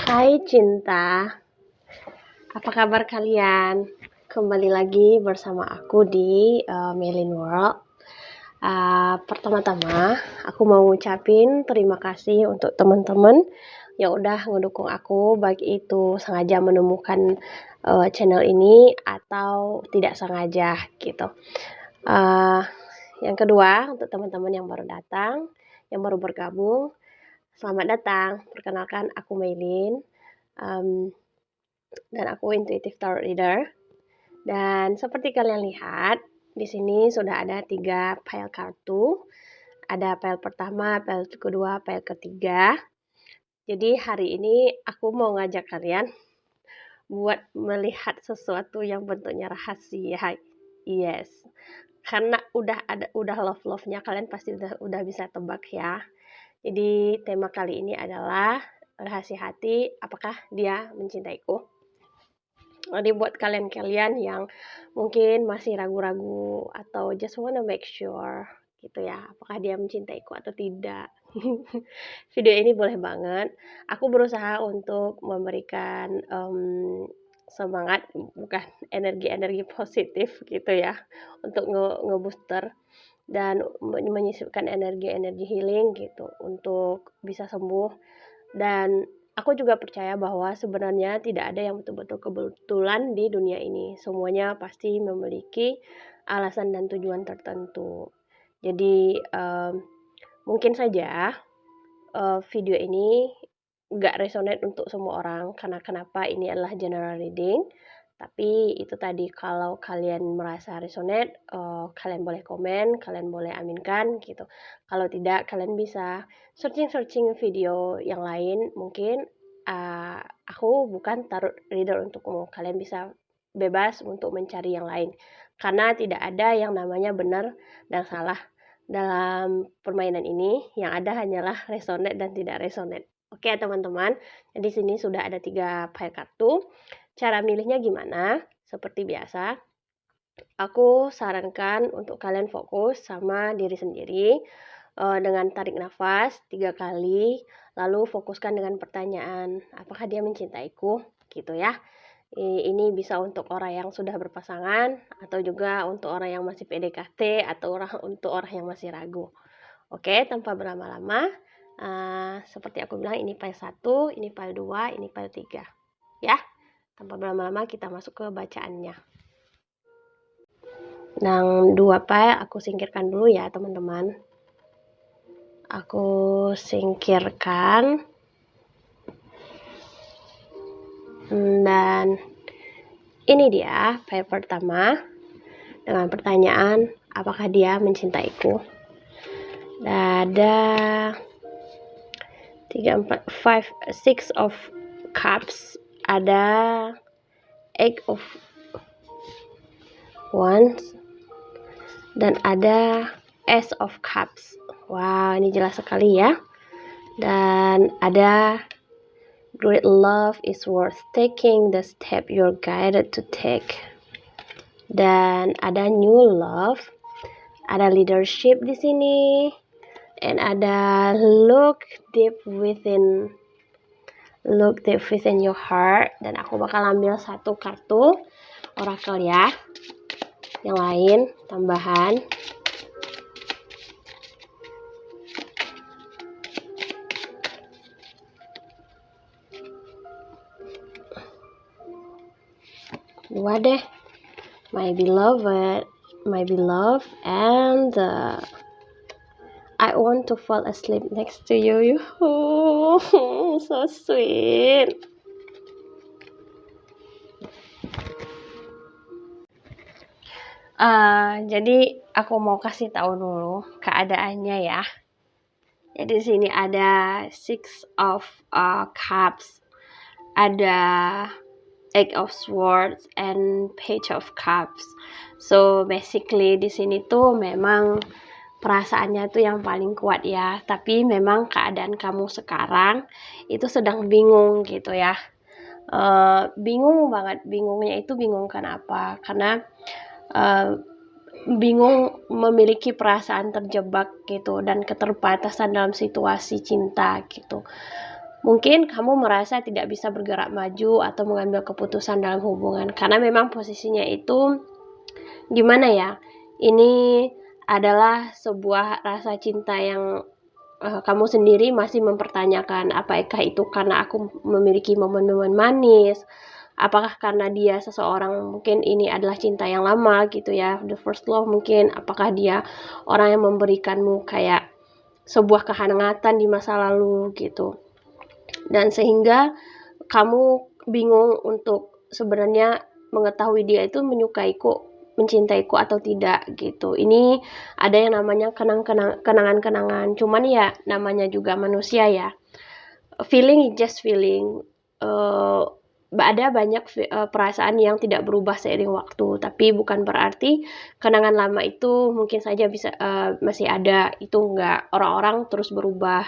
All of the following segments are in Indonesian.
Hai cinta, apa kabar kalian? Kembali lagi bersama aku di Melin World. Pertama-tama, aku mau ngucapin terima kasih untuk teman-teman yang udah ngedukung aku, baik itu sengaja menemukan channel ini atau tidak sengaja gitu. Yang kedua, untuk teman-teman yang baru datang, yang baru bergabung, selamat datang. Perkenalkan, aku Melin. Dan aku intuitive tarot reader. Dan seperti kalian lihat, di sini sudah ada 3 pile kartu. Ada pile pertama, pile kedua, pile ketiga. Jadi hari ini aku mau ngajak kalian buat melihat sesuatu yang bentuknya rahasia. Yes. Karena udah love-nya kalian pasti udah bisa tebak ya. Jadi tema kali ini adalah rahasia hati, apakah dia mencintaiku? Jadi buat kalian-kalian yang mungkin masih ragu-ragu atau just wanna make sure gitu ya, apakah dia mencintaiku atau tidak. Video ini boleh banget. Aku berusaha untuk memberikan semangat, bukan energi-energi positif gitu ya, untuk ngebooster dan menyisipkan energi-energi healing gitu untuk bisa sembuh. Dan aku juga percaya bahwa sebenarnya tidak ada yang betul-betul kebetulan di dunia ini. Semuanya pasti memiliki alasan dan tujuan tertentu. Jadi mungkin saja video ini nggak resonate untuk semua orang, karena kenapa ini adalah general reading. Tapi itu tadi, kalau kalian merasa resonate, kalian boleh komen, kalian boleh aminkan gitu. Kalau tidak, kalian bisa searching video yang lain. Mungkin aku bukan tarot reader untukmu. Kalian bisa bebas untuk mencari yang lain. Karena tidak ada yang namanya benar dan salah dalam permainan ini. Yang ada hanyalah resonate dan tidak resonate. Oke teman-teman, di sini sudah ada 3 pile kartu. Cara milihnya gimana? Seperti biasa, aku sarankan untuk kalian fokus sama diri sendiri dengan tarik nafas 3 kali, lalu fokuskan dengan pertanyaan, apakah dia mencintaiku? Gitu ya. Ini bisa untuk orang yang sudah berpasangan, atau juga untuk orang yang masih PDKT, atau untuk orang yang masih ragu. Oke, tanpa berlama-lama, seperti aku bilang, ini file 1, ini file 2, ini file 3. Ya. Tanpa berlama-lama kita masuk ke bacaannya. Yang 2 file aku singkirkan dulu ya teman-teman. Aku singkirkan. Dan ini dia file pertama dengan pertanyaan, apakah dia mencintaiku? Ada 3, 4, 5, 6 of cups, ada 8 of wands, dan ada Ace of Cups. Wow, ini jelas sekali ya. Dan ada great love is worth taking the step you're guided to take. Dan ada new love, ada leadership di sini, and ada look deep within your heart. Dan aku bakal ambil 1 kartu oracle ya. Yang lain tambahan. Dua deh. My beloved, and I want to fall asleep next to you. So sweet. Jadi aku mau kasih tahu dulu keadaannya ya. Jadi di sini ada 6 of cups, ada 8 of swords, and page of cups. So basically di sini tuh memang perasaannya tuh yang paling kuat ya. Tapi memang keadaan kamu sekarang itu sedang bingung gitu ya. Bingung banget. Bingungnya itu bingung kenapa? Karena bingung memiliki perasaan terjebak gitu dan keterbatasan dalam situasi cinta gitu. Mungkin kamu merasa tidak bisa bergerak maju atau mengambil keputusan dalam hubungan karena memang posisinya itu gimana ya? Ini adalah sebuah rasa cinta yang kamu sendiri masih mempertanyakan, apakah itu karena aku memiliki momen-momen manis, apakah karena dia seseorang, mungkin ini adalah cinta yang lama gitu ya, the first love mungkin, apakah dia orang yang memberikanmu kayak sebuah kehangatan di masa lalu gitu. Dan sehingga kamu bingung untuk sebenarnya mengetahui dia itu menyukaiku, mencintaiku atau tidak gitu. Ini ada yang namanya kenangan-kenangan. Cuman ya namanya juga manusia ya. Feeling is just feeling. Ada banyak perasaan yang tidak berubah seiring waktu, tapi bukan berarti kenangan lama itu mungkin saja bisa masih ada. Itu enggak. Orang-orang terus berubah,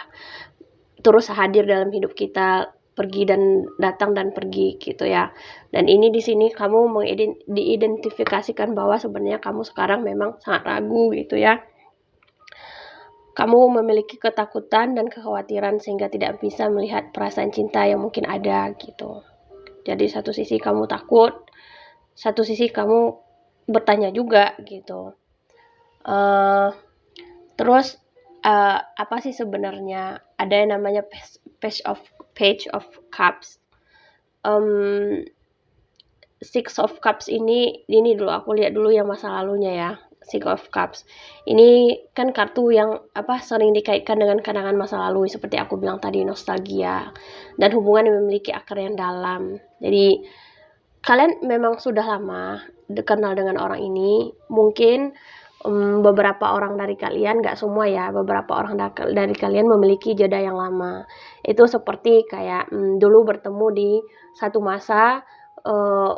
terus hadir dalam hidup kita, pergi dan datang dan pergi gitu ya. Dan ini di sini kamu diidentifikasikan bahwa sebenarnya kamu sekarang memang sangat ragu gitu ya. Kamu memiliki ketakutan dan kekhawatiran sehingga tidak bisa melihat perasaan cinta yang mungkin ada gitu. Jadi satu sisi kamu takut, satu sisi kamu bertanya juga gitu. Terus apa sih sebenarnya? Ada yang namanya page of cups. Six of cups ini dulu aku lihat dulu yang masa lalunya ya. Six of cups ini kan kartu yang sering dikaitkan dengan kenangan masa lalu, seperti aku bilang tadi, nostalgia dan hubungan yang memiliki akar yang dalam. Jadi kalian memang sudah lama kenal dengan orang ini. Mungkin beberapa orang dari kalian, nggak semua ya, beberapa orang dari kalian memiliki jeda yang lama. Itu seperti kayak dulu bertemu di satu masa,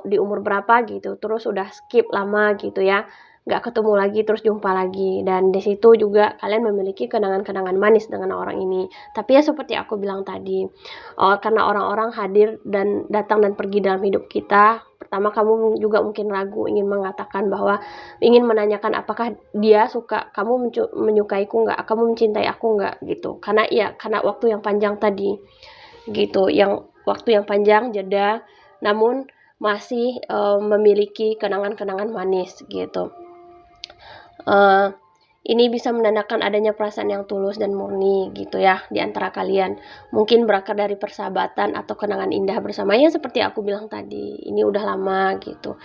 di umur berapa gitu, terus udah skip lama gitu ya, nggak ketemu lagi, terus jumpa lagi, dan di situ juga kalian memiliki kenangan-kenangan manis dengan orang ini. Tapi ya seperti aku bilang tadi, karena orang-orang hadir dan datang dan pergi dalam hidup kita, pertama kamu juga mungkin ragu, ingin mengatakan bahwa ingin menanyakan apakah dia suka, kamu menyukaiku nggak, kamu mencintai aku nggak gitu, karena waktu yang panjang tadi gitu, yang waktu yang panjang jeda, namun masih memiliki kenangan-kenangan manis gitu. Ini bisa menandakan adanya perasaan yang tulus dan murni gitu ya di antara kalian. Mungkin berakar dari persahabatan atau kenangan indah bersama, ya seperti aku bilang tadi, ini udah lama gitu.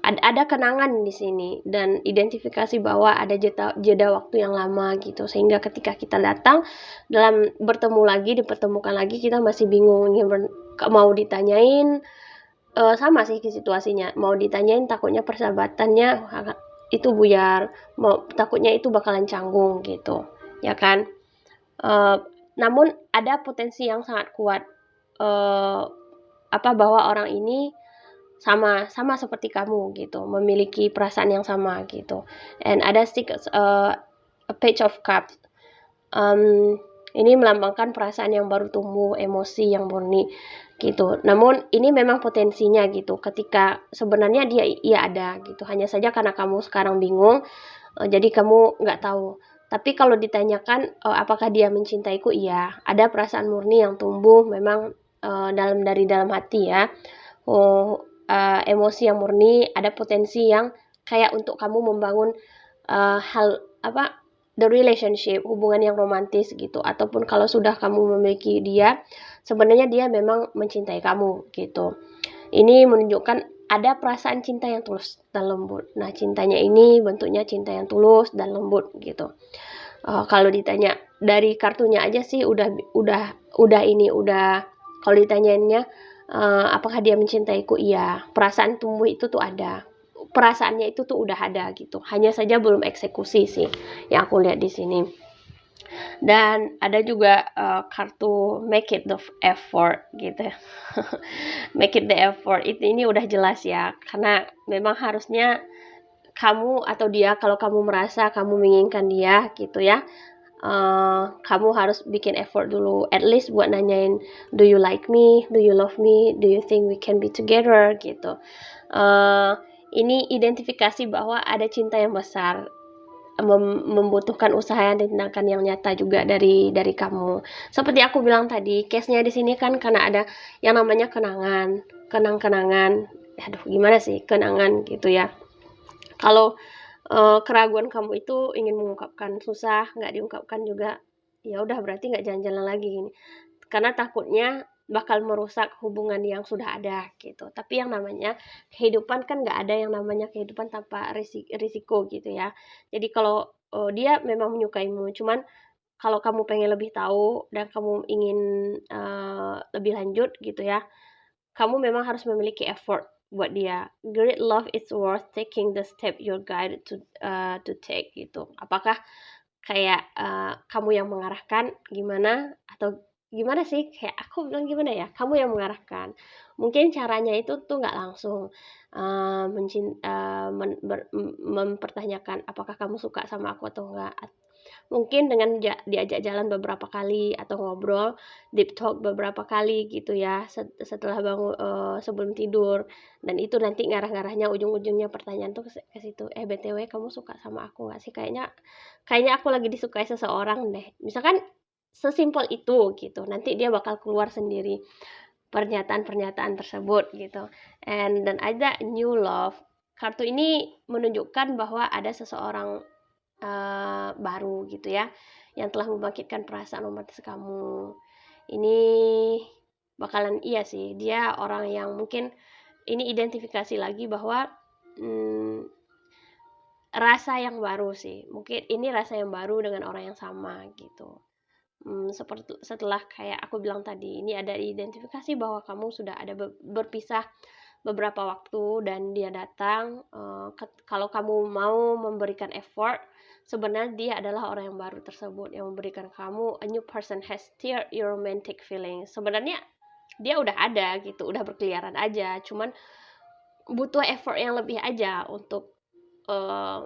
Ada kenangan di sini dan identifikasi bahwa ada jeda waktu yang lama gitu, sehingga ketika kita datang dalam bertemu lagi, dipertemukan lagi, kita masih bingung mau ditanyain. Sama sih situasinya, mau ditanyain takutnya persahabatannya itu buyar, takutnya itu bakalan canggung gitu ya kan. Namun ada potensi yang sangat kuat bahwa orang ini sama seperti kamu gitu, memiliki perasaan yang sama gitu. And ada a page of cups, ini melambangkan perasaan yang baru tumbuh, emosi yang murni gitu. Namun ini memang potensinya gitu, ketika sebenarnya dia ada gitu, hanya saja karena kamu sekarang bingung, jadi kamu nggak tahu. Tapi kalau ditanyakan apakah dia mencintaiku, iya, ada perasaan murni yang tumbuh memang dari dalam hati ya. Emosi yang murni, ada potensi yang kayak untuk kamu membangun the relationship, hubungan yang romantis gitu. Ataupun kalau sudah kamu memiliki dia, sebenarnya dia memang mencintai kamu gitu. Ini menunjukkan ada perasaan cinta yang tulus dan lembut. Nah, cintanya ini bentuknya cinta yang tulus dan lembut gitu. Kalau ditanya dari kartunya aja sih udah kalau ditanyainnya apakah dia mencintaiku, iya, perasaan tumbuh itu tuh ada, perasaannya itu tuh udah ada gitu, hanya saja belum eksekusi sih yang aku lihat di sini. Dan ada juga kartu make it the effort gitu. Make it the effort, ini udah jelas ya, karena memang harusnya kamu atau dia, kalau kamu merasa kamu menginginkan dia gitu ya, kamu harus bikin effort dulu, at least buat nanyain, do you like me, do you love me, do you think we can be together gitu. Ini identifikasi bahwa ada cinta yang besar, membutuhkan usaha dan tindakan yang nyata juga dari kamu. Seperti aku bilang tadi, case-nya di sini kan karena ada yang namanya kenang-kenangan. Aduh, gimana sih kenangan gitu ya. Kalau keraguan kamu itu ingin mengungkapkan susah, nggak diungkapkan juga, ya udah berarti nggak jalan-jalan lagi gini. Karena takutnya bakal merusak hubungan yang sudah ada gitu. Tapi yang namanya kehidupan kan nggak ada yang namanya kehidupan tanpa risiko gitu ya. Jadi kalau dia memang menyukaimu, cuman kalau kamu pengen lebih tahu dan kamu ingin lebih lanjut gitu ya, kamu memang harus memiliki effort buat dia. Great love is worth taking the step you're guided to take gitu. Apakah kayak kamu yang mengarahkan gimana, atau gimana sih, kayak aku bilang gimana ya, kamu yang mengarahkan. Mungkin caranya itu tuh nggak langsung mempertanyakan apakah kamu suka sama aku atau enggak. Mungkin dengan diajak jalan beberapa kali atau ngobrol deep talk beberapa kali gitu ya, setelah bangun sebelum tidur, dan itu nanti ngarah-ngarahnya ujung-ujungnya pertanyaan tuh ke situ, BTW kamu suka sama aku nggak sih, kayaknya aku lagi disukai seseorang deh, misalkan sesimpel itu gitu. Nanti dia bakal keluar sendiri pernyataan-pernyataan tersebut gitu. Dan ada new love, kartu ini menunjukkan bahwa ada seseorang baru gitu ya, yang telah membangkitkan perasaan romantis kamu. Ini bakalan iya sih, dia orang yang mungkin ini identifikasi lagi bahwa rasa yang baru sih. Mungkin ini rasa yang baru dengan orang yang sama gitu. Seperti setelah kayak aku bilang tadi, ini ada identifikasi bahwa kamu sudah ada berpisah beberapa waktu dan dia datang. Kalau kamu mau memberikan effort, sebenarnya dia adalah orang yang baru tersebut yang memberikan kamu, a new person has stirred your romantic feelings. Sebenarnya dia udah ada gitu, udah berkeliaran aja, cuman butuh effort yang lebih aja untuk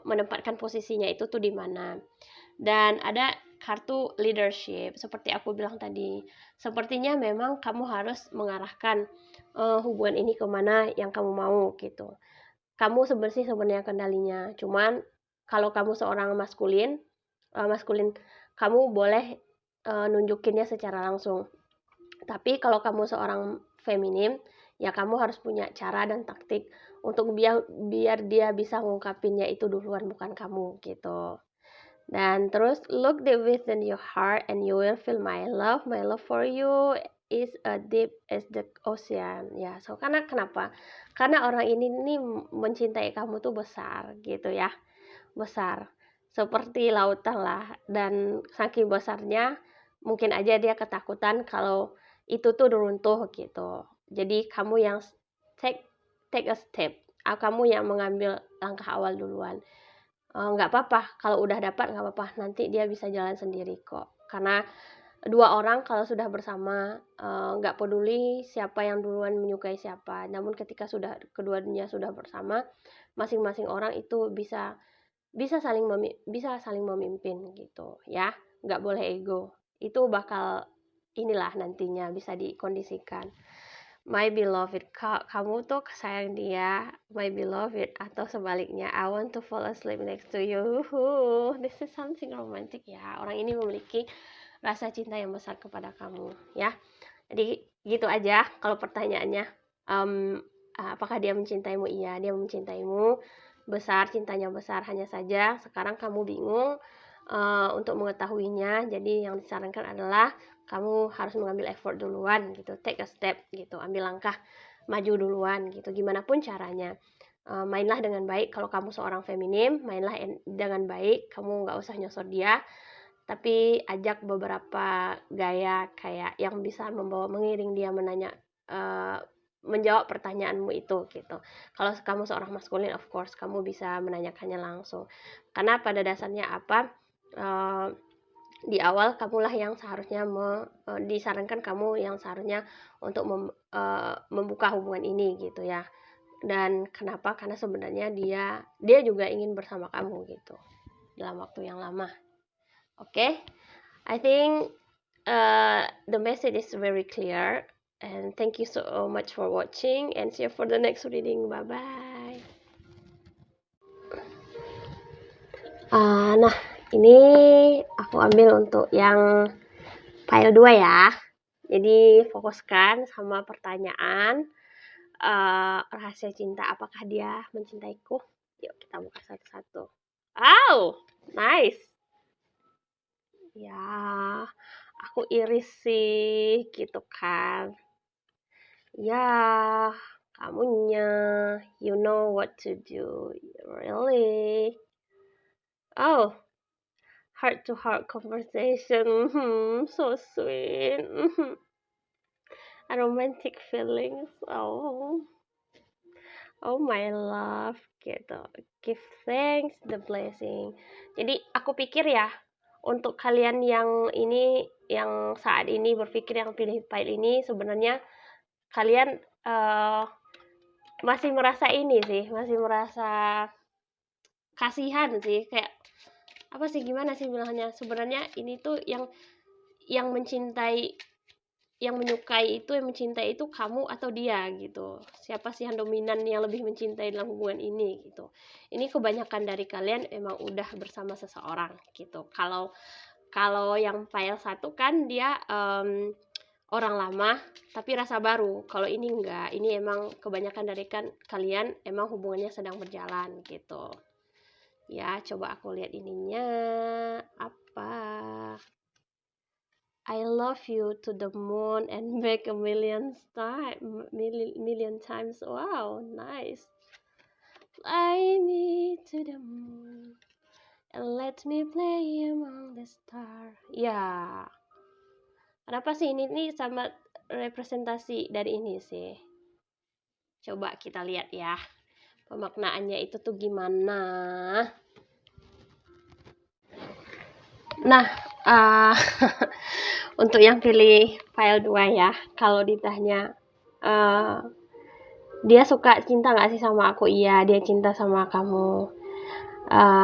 menempatkan posisinya itu tuh di mana. Dan ada kartu leadership, seperti aku bilang tadi, sepertinya memang kamu harus mengarahkan hubungan ini kemana yang kamu mau gitu. Kamu sebenarnya kendalinya, cuman kalau kamu seorang maskulin, kamu boleh nunjukinnya secara langsung. Tapi kalau kamu seorang feminim, ya kamu harus punya cara dan taktik untuk biar dia bisa ngungkapinnya itu duluan, bukan kamu gitu. Dan terus, look deep within your heart and you will feel my love. My love for you is as deep as the ocean. Ya, so karena kenapa? Karena orang ini nih mencintai kamu tuh besar gitu ya. Besar. Seperti lautan lah. Dan saking besarnya, mungkin aja dia ketakutan kalau itu tuh runtuh gitu. Jadi kamu yang take a step. Kamu yang mengambil langkah awal duluan. Nggak apa-apa, kalau udah dapat nggak apa-apa, nanti dia bisa jalan sendiri kok. Karena dua orang kalau sudah bersama, nggak peduli siapa yang duluan menyukai siapa, namun ketika sudah keduanya sudah bersama, masing-masing orang itu bisa saling memimpin gitu ya, nggak boleh ego. Itu bakal inilah nantinya bisa dikondisikan. My beloved, kamu tuh sayang dia, my beloved, atau sebaliknya, I want to fall asleep next to you. This is something romantic ya. Orang ini memiliki rasa cinta yang besar kepada kamu ya. Jadi gitu aja kalau pertanyaannya. Apakah dia mencintaimu? Iya, dia mencintaimu. Besar, cintanya besar, hanya saja sekarang kamu bingung untuk mengetahuinya. Jadi yang disarankan adalah kamu harus mengambil effort duluan gitu, take a step gitu, ambil langkah maju duluan gitu, gimana pun caranya. Mainlah dengan baik. Kalau kamu seorang feminim, mainlah dengan baik, kamu nggak usah nyosor dia, tapi ajak beberapa gaya kayak yang bisa mengiring dia menjawab pertanyaanmu itu gitu. Kalau kamu seorang maskulin, of course kamu bisa menanyakannya langsung, karena pada dasarnya apa, di awal kamulah yang seharusnya disarankan kamu yang seharusnya untuk membuka hubungan ini gitu ya. Dan kenapa? Karena sebenarnya dia juga ingin bersama kamu gitu dalam waktu yang lama. Okay? I think the message is very clear, and thank you so much for watching, and see you for the next reading. Bye bye. Nah, ini aku ambil untuk yang file 2 ya. Jadi fokuskan sama pertanyaan rahasia cinta, apakah dia mencintaiku? Yuk kita buka satu-satu. Oh, nice. Ya, aku iris sih gitu kan. Ya, kamunya, you know what to do, really. Oh, heart to heart conversation, so sweet. A romantic feelings. Oh my love, gitu. Give thanks the blessing. Jadi aku pikir ya, untuk kalian yang ini, yang saat ini berpikir yang pilih file ini, sebenarnya kalian masih merasa ini sih, masih merasa kasihan sih, kayak apa sih, gimana sih bilangnya, sebenarnya ini tuh yang mencintai, yang menyukai itu, yang mencintai itu kamu atau dia gitu. Siapa sih yang dominan, yang lebih mencintai dalam hubungan ini gitu. Ini kebanyakan dari kalian emang udah bersama seseorang gitu. Kalau yang file 1 kan dia orang lama tapi rasa baru. Kalau ini enggak, ini emang kebanyakan dari kalian emang hubungannya sedang berjalan gitu. Ya, coba aku lihat ininya apa. I love you to the moon and back a million times. Wow, nice. Fly me to the moon and let me play among the stars. Ya, kenapa sih ini sama representasi dari ini sih? Coba kita lihat ya, pemaknaannya itu tuh gimana. Nah, untuk yang pilih file 2 ya, kalau ditanya dia suka cinta gak sih sama aku? Iya, dia cinta sama kamu.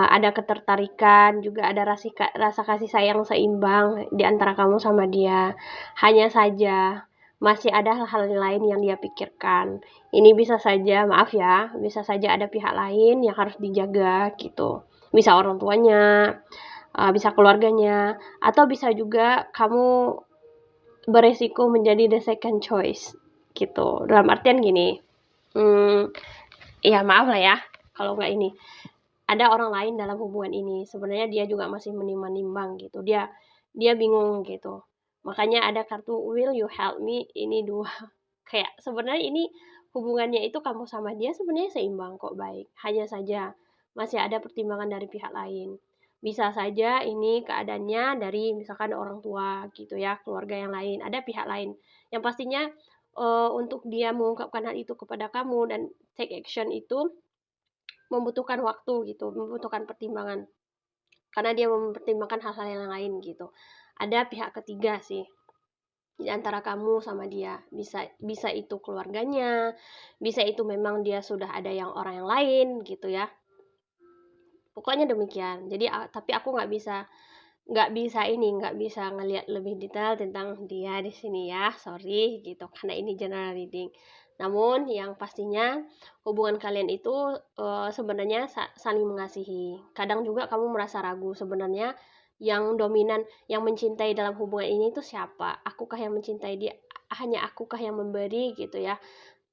Ada ketertarikan, juga ada rasa kasih sayang seimbang di antara kamu sama dia. Hanya saja masih ada hal-hal lain yang dia pikirkan. Ini bisa saja, maaf ya, bisa saja ada pihak lain yang harus dijaga gitu. Bisa orang tuanya, bisa keluarganya, atau bisa juga kamu beresiko menjadi the second choice gitu. Dalam artian gini, ya maaf lah ya kalau nggak ini. Ada orang lain dalam hubungan ini. Sebenarnya dia juga masih menimbang-nimbang gitu. Dia bingung gitu. Makanya ada kartu will you help me, ini 2. Kayak sebenarnya ini hubungannya itu kamu sama dia sebenarnya seimbang kok, baik. Hanya saja masih ada pertimbangan dari pihak lain. Bisa saja ini keadaannya dari misalkan orang tua gitu ya, keluarga yang lain, ada pihak lain. Yang pastinya untuk dia mengungkapkan hal itu kepada kamu dan take action itu membutuhkan waktu gitu, membutuhkan pertimbangan. Karena dia mempertimbangkan hal-hal yang lain gitu. Ada pihak ketiga sih di antara kamu sama dia. Bisa itu keluarganya, bisa itu memang dia sudah ada orang yang lain gitu ya. Pokoknya demikian. Jadi tapi aku nggak bisa ngelihat lebih detail tentang dia di sini ya, sorry gitu, karena ini general reading. Namun yang pastinya hubungan kalian itu sebenarnya saling mengasihi. Kadang juga kamu merasa ragu sebenarnya yang dominan, yang mencintai dalam hubungan ini itu siapa? Akukah yang mencintai dia? Hanya akukah yang memberi gitu ya?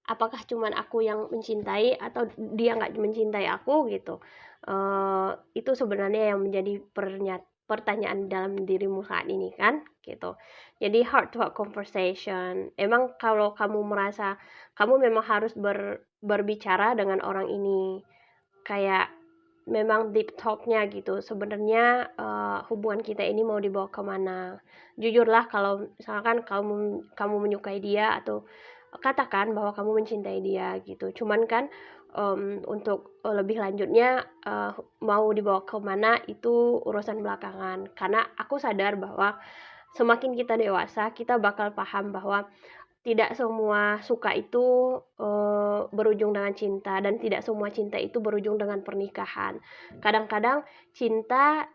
Apakah cuman aku yang mencintai atau dia nggak mencintai aku gitu? Itu sebenarnya yang menjadi pertanyaan dalam dirimu saat ini kan gitu. Jadi heart to heart conversation, emang kalau kamu merasa kamu memang harus berbicara dengan orang ini, kayak memang deep talknya gitu, sebenarnya hubungan kita ini mau dibawa kemana. Jujurlah kalau misalkan kamu menyukai dia, atau katakan bahwa kamu mencintai dia gitu. Cuman kan untuk lebih lanjutnya mau dibawa kemana itu urusan belakangan. Karena aku sadar bahwa semakin kita dewasa, kita bakal paham bahwa tidak semua suka itu berujung dengan cinta, dan tidak semua cinta itu berujung dengan pernikahan. Kadang-kadang cinta,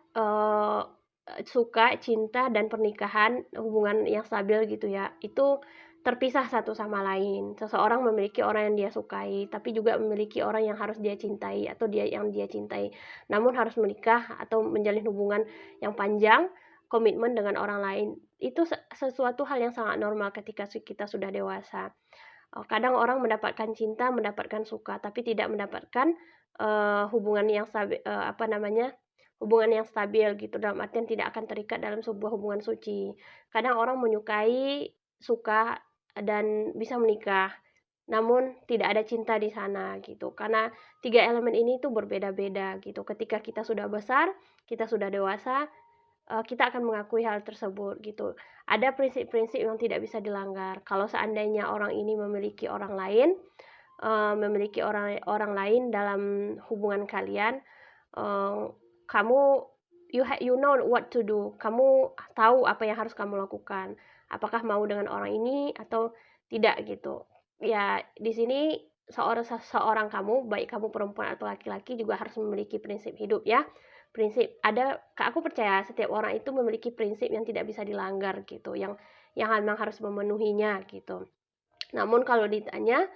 suka, cinta, dan pernikahan, hubungan yang stabil gitu ya, itu terpisah satu sama lain. Seseorang memiliki orang yang dia sukai, tapi juga memiliki orang yang harus dia cintai atau yang dia cintai. Namun harus menikah atau menjalin hubungan yang panjang, komitmen dengan orang lain. Itu sesuatu hal yang sangat normal ketika kita sudah dewasa. Kadang orang mendapatkan cinta, mendapatkan suka, tapi tidak mendapatkan hubungan yang hubungan yang stabil gitu, dalam artian tidak akan terikat dalam sebuah hubungan suci. Kadang orang menyukai, suka, dan bisa menikah, namun tidak ada cinta di sana gitu. Karena tiga elemen ini tuh berbeda-beda gitu. Ketika kita sudah besar, kita sudah dewasa, kita akan mengakui hal tersebut gitu. Ada prinsip-prinsip yang tidak bisa dilanggar. Kalau seandainya orang ini memiliki orang lain, memiliki orang lain dalam hubungan kalian, kamu you know what to do. Kamu tahu apa yang harus kamu lakukan. Apakah mau dengan orang ini atau tidak gitu. Ya, di sini seorang kamu, baik kamu perempuan atau laki-laki, juga harus memiliki prinsip hidup ya. Aku percaya setiap orang itu memiliki prinsip yang tidak bisa dilanggar gitu, yang memang harus memenuhinya gitu. Namun kalau ditanya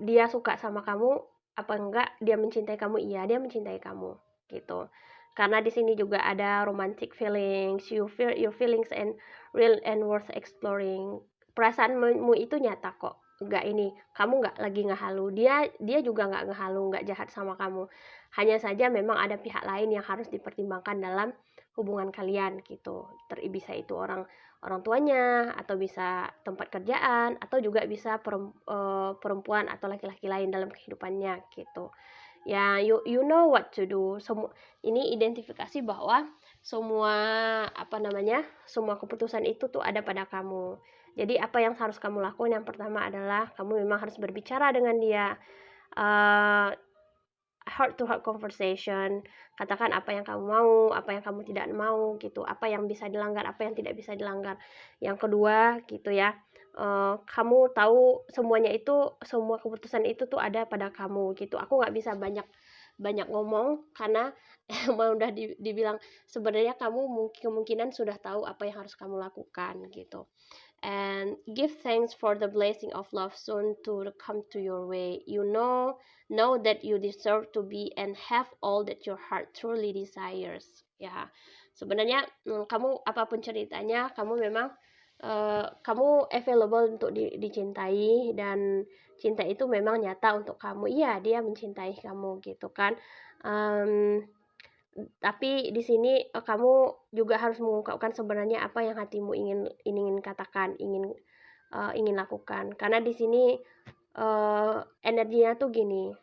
dia suka sama kamu apa enggak, dia mencintai kamu, iya dia mencintai kamu gitu. Karena di sini juga ada romantic feelings, you feel your feelings and real and worth exploring. Perasaanmu itu nyata kok, enggak ini kamu enggak lagi ngehalu, dia juga enggak ngehalu, enggak jahat sama kamu. Hanya saja memang ada pihak lain yang harus dipertimbangkan dalam hubungan kalian gitu. Bisa itu orang tuanya, atau bisa tempat kerjaan, atau juga bisa perempuan atau laki-laki lain dalam kehidupannya gitu. Ya, you know what to do. Ini identifikasi bahwa semua semua keputusan itu tuh ada pada kamu. Jadi apa yang harus kamu lakukan, yang pertama adalah kamu memang harus berbicara dengan dia, heart to heart conversation. Katakan apa yang kamu mau, apa yang kamu tidak mau gitu, apa yang bisa dilanggar, apa yang tidak bisa dilanggar. Yang kedua gitu ya, kamu tahu semuanya itu, semua keputusan itu tuh ada pada kamu gitu. Aku nggak bisa banyak ngomong karena udah dibilang sebenarnya kamu kemungkinan sudah tahu apa yang harus kamu lakukan gitu. And give thanks for the blessing of love soon to come to your way. You know that you deserve to be and have all that your heart truly desires. Ya, sebenarnya kamu apapun ceritanya, kamu memang kamu available untuk dicintai, dan cinta itu memang nyata untuk kamu. Iya, dia mencintai kamu gitu kan. Tapi di sini kamu juga harus mengungkapkan sebenarnya apa yang hatimu ingin katakan, ingin lakukan. Karena di sini energinya tuh gini,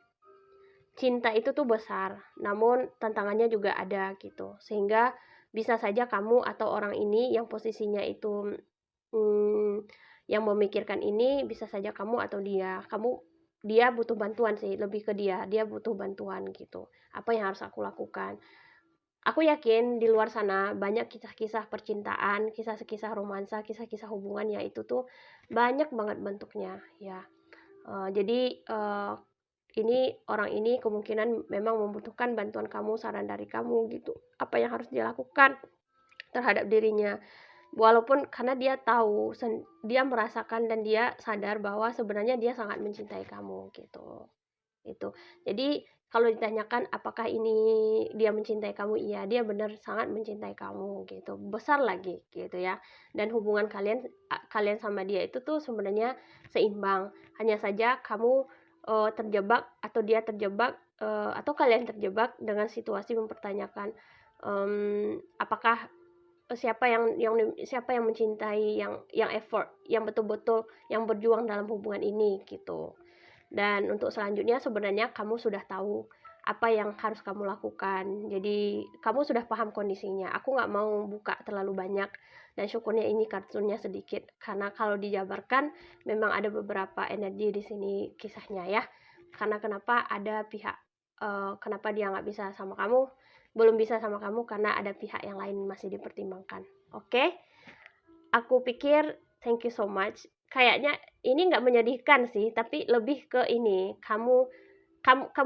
cinta itu tuh besar, namun tantangannya juga ada gitu. Sehingga bisa saja kamu atau orang ini yang posisinya itu yang memikirkan ini, bisa saja kamu atau dia butuh bantuan sih, lebih ke dia butuh bantuan gitu. Apa yang harus aku lakukan? Aku yakin di luar sana banyak kisah-kisah percintaan, kisah-kisah romansa, kisah-kisah hubungan yang itu tuh banyak banget bentuknya ya. Jadi ini orang ini kemungkinan memang membutuhkan bantuan kamu, saran dari kamu gitu. Apa yang harus dia lakukan terhadap dirinya. Walaupun karena dia tahu, dia merasakan dan dia sadar bahwa sebenarnya dia sangat mencintai kamu gitu. Itu. Jadi kalau ditanyakan apakah ini dia mencintai kamu, iya dia benar sangat mencintai kamu gitu, besar lagi gitu ya. Dan hubungan kalian sama dia itu tuh sebenarnya seimbang. Hanya saja kamu terjebak atau dia terjebak atau kalian terjebak dengan situasi mempertanyakan apakah siapa yang mencintai, yang effort, yang betul-betul yang berjuang dalam hubungan ini gitu. Dan untuk selanjutnya sebenarnya kamu sudah tahu apa yang harus kamu lakukan. Jadi kamu sudah paham kondisinya. Aku nggak mau buka terlalu banyak, dan syukurnya ini kartunnya sedikit. Karena kalau dijabarkan memang ada beberapa energi di sini kisahnya ya. Karena kenapa ada pihak, kenapa dia nggak bisa sama kamu, belum bisa sama kamu karena ada pihak yang lain masih dipertimbangkan. Oke? Aku pikir thank you so much. Kayaknya ini nggak menyedihkan sih, tapi lebih ke ini, kamu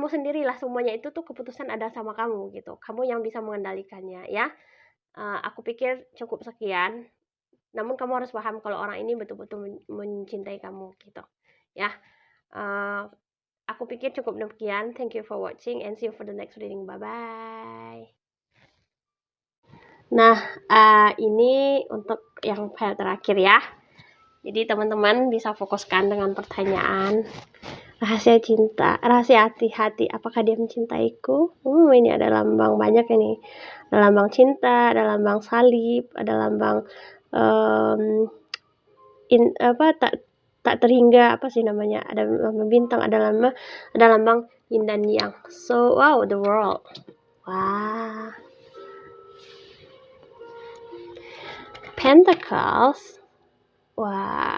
sendirilah, semuanya itu tuh keputusan ada sama kamu gitu. Kamu yang bisa mengendalikannya ya. Aku pikir cukup sekian. namun kamu harus paham kalau orang ini betul-betul mencintai kamu gitu ya. Aku pikir cukup demikian. Thank you for watching and see you for the next reading. Bye bye. Nah, ini untuk yang file terakhir ya. Jadi teman-teman bisa fokuskan dengan pertanyaan. Rahasia cinta, rahasia hati-hati, apakah dia mencintaiku? Ini ada lambang banyak ini. Ada lambang cinta, ada lambang salib, ada lambang tak terhingga, apa sih namanya? Ada lambang bintang, ada lambang yin dan yang. So, wow, the world. Wah. Pentacles. Wah.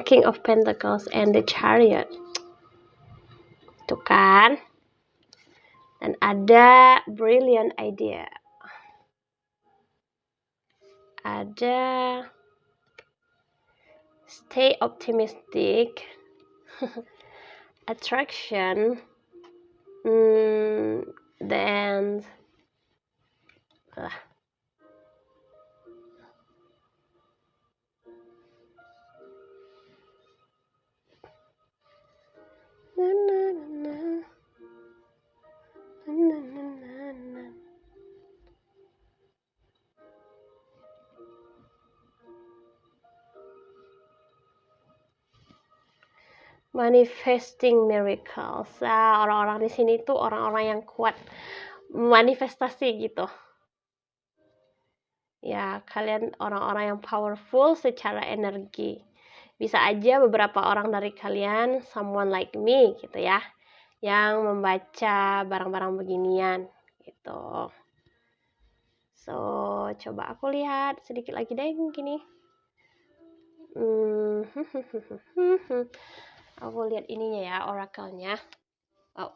King of Pentacles and the Chariot. Tuh kan. Dan ada brilliant idea. Ada stay optimistic. Attraction. Then manifesting miracles. Orang-orang di sini tuh orang-orang yang kuat manifestasi gitu. Ya, kalian orang-orang yang powerful secara energi. Bisa aja beberapa orang dari kalian, someone like me gitu ya, yang membaca barang-barang beginian gitu. So, coba aku lihat sedikit lagi deh gini. Aku lihat ininya ya, oracle-nya. Oh.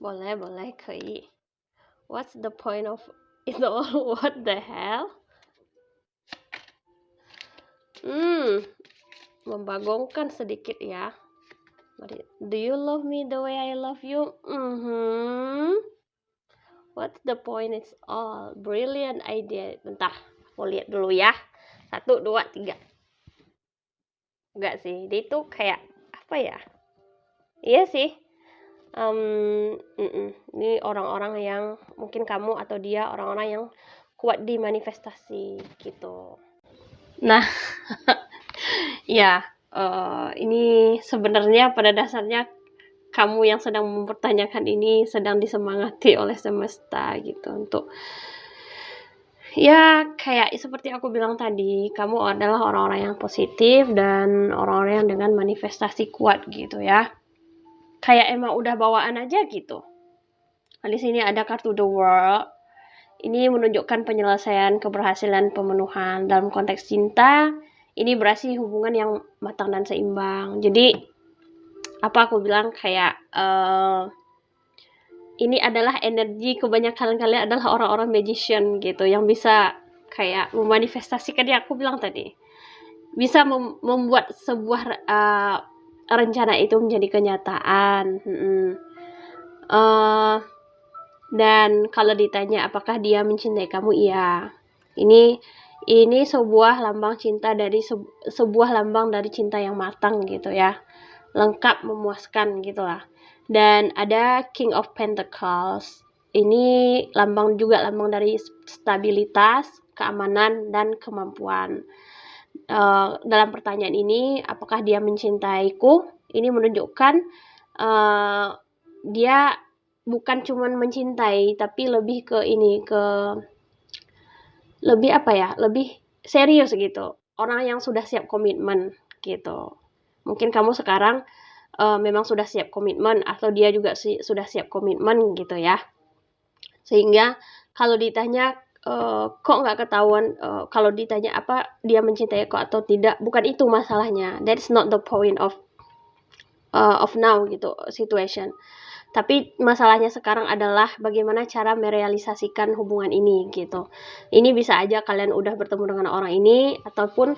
boleh, kei. What's the point of it all? What the hell? Membagongkan sedikit ya. Do you love me the way I love you? What's the point? It's all brilliant idea. Bentar, aku lihat dulu ya. 1, 2, 3. Enggak sih, dia itu kayak apa ya? Iya sih. Ini orang-orang yang mungkin kamu atau dia orang-orang yang kuat di manifestasi gitu. Nah, ya, ini sebenarnya pada dasarnya kamu yang sedang mempertanyakan ini sedang disemangati oleh semesta gitu untuk ya kayak seperti aku bilang tadi, kamu adalah orang-orang yang positif dan orang-orang yang dengan manifestasi kuat gitu ya. Kayak emang udah bawaan aja gitu. Di sini ada kartu The World. Ini menunjukkan penyelesaian, keberhasilan, pemenuhan dalam konteks cinta. Ini berarti hubungan yang matang dan seimbang. Jadi apa aku bilang kayak ini adalah energi kebanyakan kalian adalah orang-orang magician gitu yang bisa kayak memanifestasikan yang aku bilang tadi. Bisa membuat sebuah rencana itu menjadi kenyataan. Dan kalau ditanya apakah dia mencintai kamu, iya. Ini sebuah lambang cinta dari sebuah lambang dari cinta yang matang gitu ya. Lengkap, memuaskan gitu lah. Dan ada King of Pentacles. Ini lambang dari stabilitas, keamanan, dan kemampuan. Dalam pertanyaan ini, apakah dia mencintaiku? Ini menunjukkan dia bukan cuma mencintai, tapi lebih ke lebih serius gitu. Orang yang sudah siap komitmen gitu. Mungkin kamu sekarang memang sudah siap komitmen atau dia juga sudah siap komitmen gitu ya. Sehingga kalau ditanya kok nggak ketahuan, kalau ditanya apa dia mencintai kok atau tidak, bukan itu masalahnya. That's not the point of now gitu situation. Tapi masalahnya sekarang adalah bagaimana cara merealisasikan hubungan ini gitu. Ini bisa aja kalian udah bertemu dengan orang ini ataupun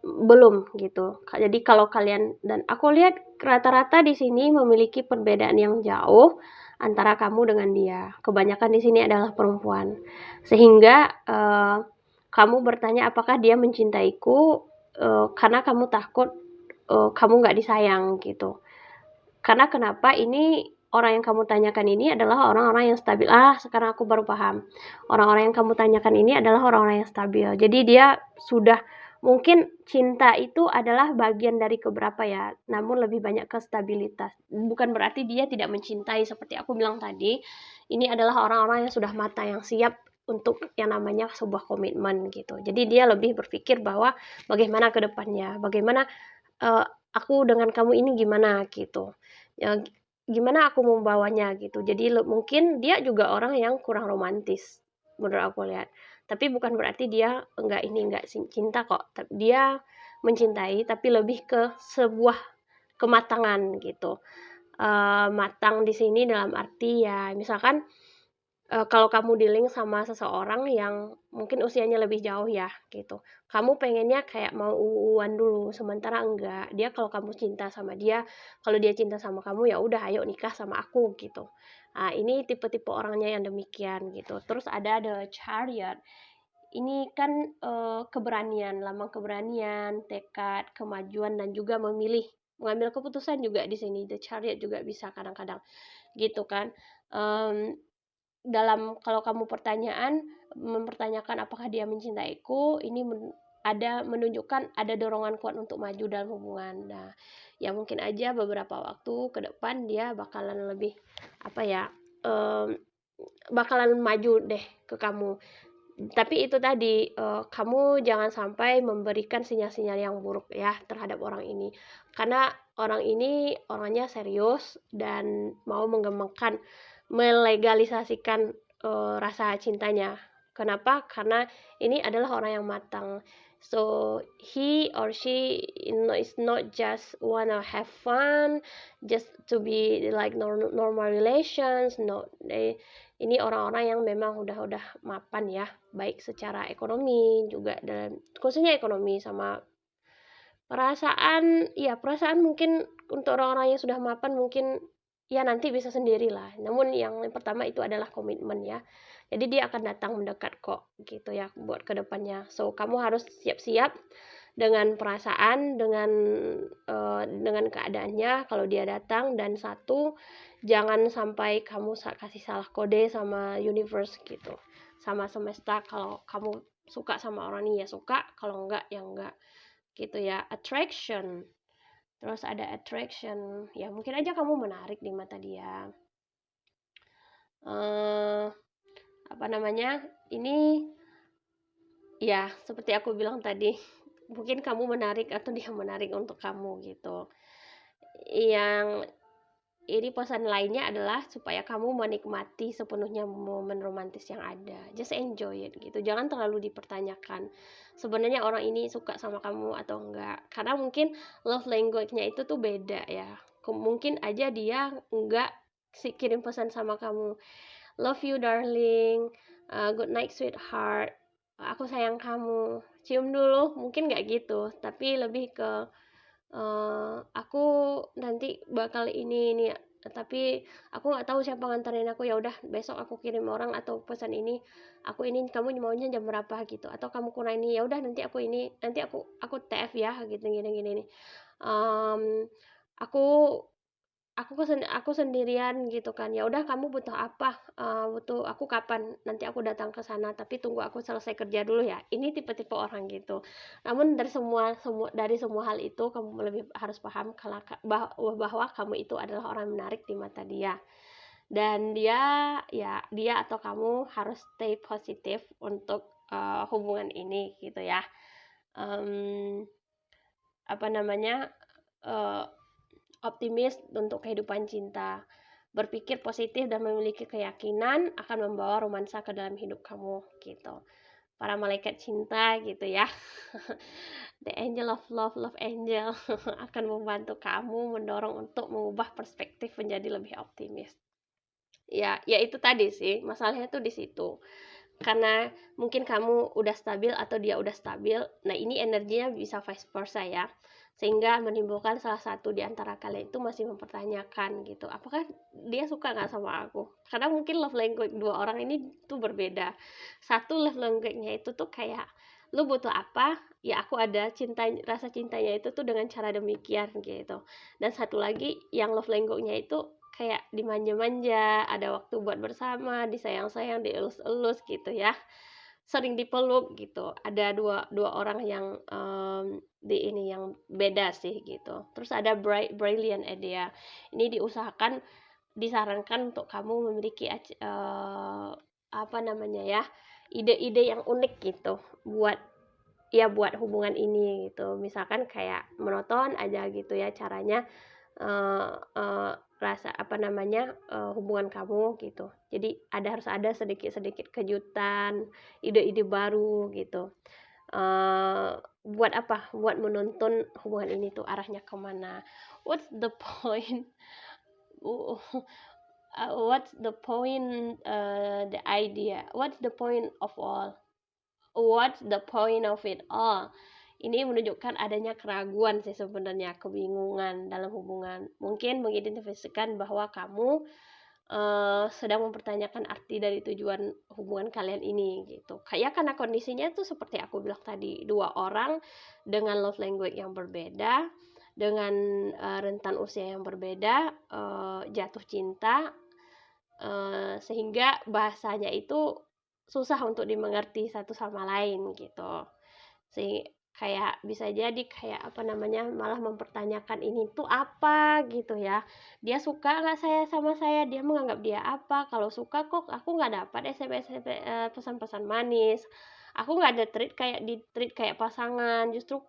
belum gitu. Jadi kalau kalian, dan aku lihat rata-rata di sini memiliki perbedaan yang jauh antara kamu dengan dia. Kebanyakan di sini adalah perempuan. Sehingga kamu bertanya apakah dia mencintaiku karena kamu takut kamu nggak disayang gitu. Karena kenapa ini orang yang kamu tanyakan ini adalah orang-orang yang stabil. Sekarang aku baru paham. Orang-orang yang kamu tanyakan ini adalah orang-orang yang stabil. Jadi dia sudah mungkin cinta itu adalah bagian dari keberapa ya, namun lebih banyak ke stabilitas. Bukan berarti dia tidak mencintai seperti aku bilang tadi. Ini adalah orang-orang yang sudah matang, yang siap untuk yang namanya sebuah komitmen gitu. Jadi dia lebih berpikir bahwa bagaimana ke depannya, bagaimana aku dengan kamu ini gimana gitu. Ya, gimana aku membawanya gitu. Jadi mungkin dia juga orang yang kurang romantis menurut aku lihat. Tapi bukan berarti dia enggak cinta kok. Dia mencintai tapi lebih ke sebuah kematangan gitu. Matang di sini dalam arti ya misalkan kalau kamu dealing sama seseorang yang mungkin usianya lebih jauh ya gitu. Kamu pengennya kayak mau uuan dulu, sementara enggak. Dia kalau kamu cinta sama dia, kalau dia cinta sama kamu ya udah ayo nikah sama aku gitu. Nah, ini tipe-tipe orangnya yang demikian gitu. Terus ada The Chariot. Ini kan keberanian, lambang keberanian, tekad, kemajuan dan juga memilih, mengambil keputusan juga di sini. The Chariot juga bisa kadang-kadang gitu kan. Dalam kalau kamu mempertanyakan apakah dia mencintaiku, ini menunjukkan ada dorongan kuat untuk maju dalam hubungan. Nah, ya mungkin aja beberapa waktu ke depan dia bakalan lebih bakalan maju deh ke kamu. Tapi itu tadi, kamu jangan sampai memberikan sinyal-sinyal yang buruk ya terhadap orang ini. Karena orang ini orangnya serius dan mau melegalisasikan rasa cintanya. Kenapa? Karena ini adalah orang yang matang. So he or she is not just wanna have fun, just to be like normal relations. No, ini orang-orang yang memang udah mapan ya, baik secara ekonomi juga, dan khususnya ekonomi sama perasaan. Ya perasaan mungkin untuk orang-orang yang sudah mapan mungkin ya nanti bisa sendirilah, namun yang pertama itu adalah komitmen ya. Jadi dia akan datang mendekat kok gitu ya buat kedepannya. So kamu harus siap-siap dengan perasaan, dengan keadaannya kalau dia datang. Dan satu, jangan sampai kamu kasih salah kode sama universe gitu, sama semesta. Kalau kamu suka sama orang ini ya suka, kalau enggak ya enggak gitu ya. Attraction. Terus ada attraction, ya mungkin aja kamu menarik di mata dia. Ini ya seperti aku bilang tadi, mungkin kamu menarik atau dia menarik untuk kamu gitu. Yang ini pesan lainnya adalah supaya kamu menikmati sepenuhnya momen romantis yang ada. Just enjoy it gitu. Jangan terlalu dipertanyakan sebenarnya orang ini suka sama kamu atau enggak. Karena mungkin love language-nya itu tuh beda ya. Mungkin aja dia enggak kirim pesan sama kamu, love you darling, good night sweetheart, aku sayang kamu, cium dulu, mungkin nggak gitu. Tapi lebih ke aku nanti bakal ini tapi aku nggak tahu siapa nganterin aku, ya udah besok aku kirim orang atau pesan ini, kamu maunya jam berapa gitu, atau kamu kurang ini, ya udah nanti aku TF ya gitu, gini nih. aku aku sendirian gitu kan, ya udah kamu butuh apa, butuh aku kapan, nanti aku datang ke sana, tapi tunggu aku selesai kerja dulu ya. Ini tipe-tipe orang gitu. Namun dari semua hal itu kamu lebih harus paham bahwa kamu itu adalah orang menarik di mata dia, dan dia atau kamu harus stay positif untuk hubungan ini gitu ya. Optimis untuk kehidupan cinta, berpikir positif dan memiliki keyakinan akan membawa romansa ke dalam hidup kamu gitu. Para malaikat cinta gitu ya. The angel of love angel akan membantu kamu, mendorong untuk mengubah perspektif menjadi lebih optimis. Ya itu tadi sih, masalahnya tuh di situ. Karena mungkin kamu udah stabil atau dia udah stabil. Nah, ini energinya bisa vice versa ya. sehingga menimbulkan salah satu di antara kalian itu masih mempertanyakan gitu, apakah dia suka nggak sama aku, karena mungkin love language dua orang ini tuh berbeda. Satu love language-nya itu tuh kayak lu butuh apa ya aku ada, rasa cintanya itu tuh dengan cara demikian gitu. Dan satu lagi yang love language-nya itu kayak dimanja-manja, ada waktu buat bersama, disayang-sayang, dielus-elus gitu ya, sering dipeluk gitu. Ada dua orang yang di ini yang beda sih gitu. Terus ada brilliant idea. Ini disarankan untuk kamu memiliki apa namanya ya, ide-ide yang unik gitu buat hubungan ini gitu. Misalkan kayak monoton aja gitu ya caranya, rasa apa namanya, hubungan kamu gitu. Jadi harus ada sedikit-sedikit kejutan, ide-ide baru gitu. Buat apa? Buat menuntun hubungan ini tuh arahnya kemana. What's the point? What's the point? The idea. What's the point of all? What's the point of it all? Ini menunjukkan adanya keraguan sih sebenarnya, kebingungan dalam hubungan. Mungkin mengidentifikasikan bahwa kamu sedang mempertanyakan arti dari tujuan hubungan kalian ini gitu. Kayak karena kondisinya tuh seperti aku bilang tadi, dua orang dengan love language yang berbeda, dengan rentan usia yang berbeda, jatuh cinta, sehingga bahasanya itu susah untuk dimengerti satu sama lain gitu. Kayak bisa jadi kayak apa namanya, malah mempertanyakan ini tuh apa gitu ya. Dia suka nggak sama saya? Dia menganggap dia apa? Kalau suka kok aku nggak dapat SMS, pesan-pesan manis. Aku nggak ada treat kayak pasangan. Justru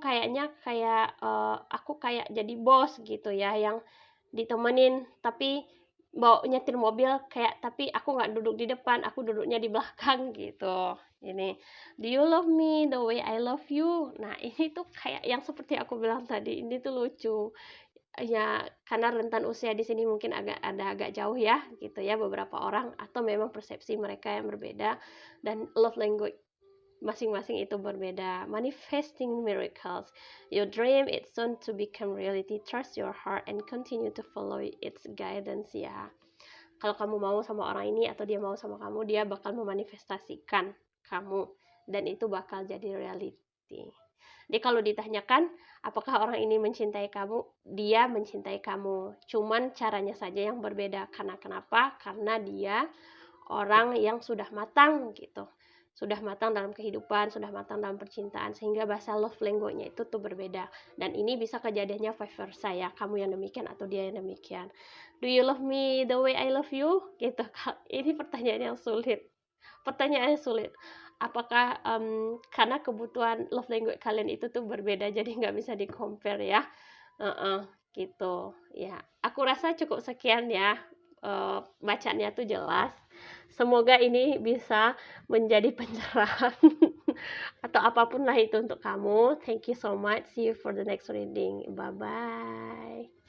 kayaknya kayak aku kayak jadi bos gitu ya, yang ditemenin tapi bawa nyetir mobil kayak, tapi aku nggak duduk di depan, aku duduknya di belakang gitu. Ini, do you love me the way I love you? Nah ini tuh kayak yang seperti aku bilang tadi, ini tuh lucu ya, karena rentan usia di sini mungkin agak jauh ya gitu ya, beberapa orang, atau memang persepsi mereka yang berbeda, dan love language masing-masing itu berbeda. Manifesting miracles. Your dream is soon to become reality. Trust your heart and continue to follow its guidance ya. Kalau kamu mau sama orang ini atau dia mau sama kamu, dia bakal memanifestasikan kamu dan itu bakal jadi reality. Jadi kalau ditanyakan apakah orang ini mencintai kamu, dia mencintai kamu. Cuman caranya saja yang berbeda. Karena kenapa? Karena dia orang yang sudah matang gitu. Sudah matang dalam kehidupan, sudah matang dalam percintaan, sehingga bahasa love language-nya itu tuh berbeda. Dan ini bisa kejadiannya vice versa ya, kamu yang demikian atau dia yang demikian. Do you love me the way I love you? Gitu. Ini pertanyaan yang sulit. Pertanyaannya sulit. Apakah karena kebutuhan love language kalian itu tuh berbeda, jadi nggak bisa di compare ya. Gitu ya. Aku rasa cukup sekian ya. Bacanya tuh jelas. Semoga ini bisa menjadi pencerahan atau apapun lah itu untuk kamu. Thank you so much. See you for the next reading. Bye bye.